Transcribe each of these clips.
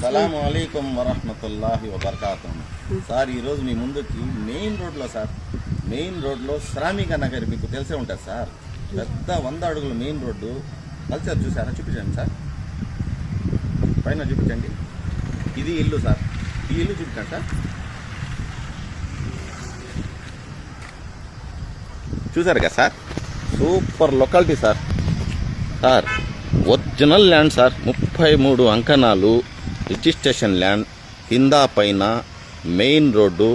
సలాం అలైకుం వరహ్మతుల్లాహి వబర్కాతుహు. సార్ ఈరోజు మీ ముందుకి మెయిన్ రోడ్లో సార్, మెయిన్ రోడ్లో శ్రామిక నగర్ మీకు తెలిసే ఉంటుంది సార్. పెద్ద 100 అడుగుల మెయిన్ రోడ్డు కల్చర్ చూసారా? చూపించండి సార్, పైన చూపించండి. ఇది ఇల్లు సార్, ఈ ఇల్లు చూపించండి సార్. చూసారు కదా sir, super locality sir. Sir original land sir, 33 అంకణాలు రిజిస్ట్రేషన్ ల్యాండ్, కింద పైన main road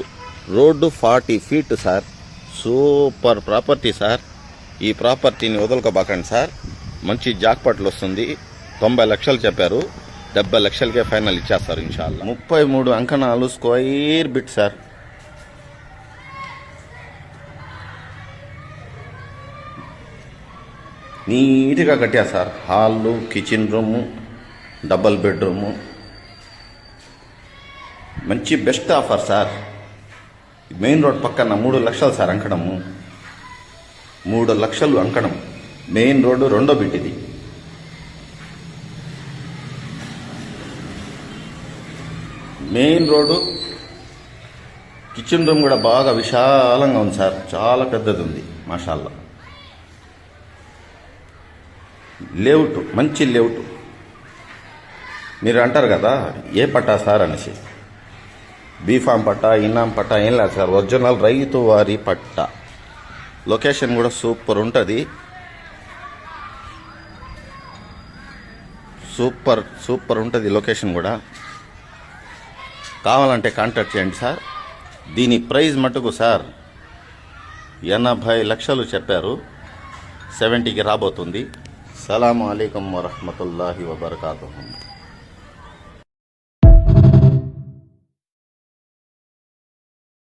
40 feet sir. Super property sir. ఈ ప్రాపర్టీని వదులుకోబాకండి సార్, మంచి జాక్పాట్లు వస్తుంది. 90 లక్షలు చెప్పారు, 70 లక్షలకే ఫైనల్ ఇచ్చేస్తారు ఇన్షాల్లా. 33 అంకణాలు స్క్వేర్ బిట్ సార్. నీట్గా కట్టారు sir. Hall, kitchen room, double bedroom, మంచి best offer sir. Main road పక్కన 3 లక్షలు సార్ అంకణము, 3 లక్షలు అంకణం. మెయిన్ రోడ్డు 2వ బిట్ ఇది. మెయిన్ రోడ్డు కిచెన్ రూమ్ కూడా బాగా విశాలంగా ఉంది సార్, చాలా పెద్దది ఉంది మాషాల్లా. లేఅవుట్ మంచి లేఅవుట్. మీరు అంటారు కదా ఏ పట్టా సార్ అనేసి, బీఫామ్ పట్టా, ఇనాం పట్టా ఏం లేదు సార్, ఒరిజినల్ రైతు వారి పట్టా. లొకేషన్ కూడా సూపర్ ఉంటుంది, సూపర్ సూపర్ ఉంటుంది లొకేషన్ కూడా. కావాలంటే కాంటాక్ట్ చేయండి సార్. దీని ప్రైస్ మటుకు సార్ 80 లక్షలు చెప్పారు, 70కి రాబోతుంది. సలాం అలైకుం వరహ్మతుల్లాహి వబర్కాతుహు.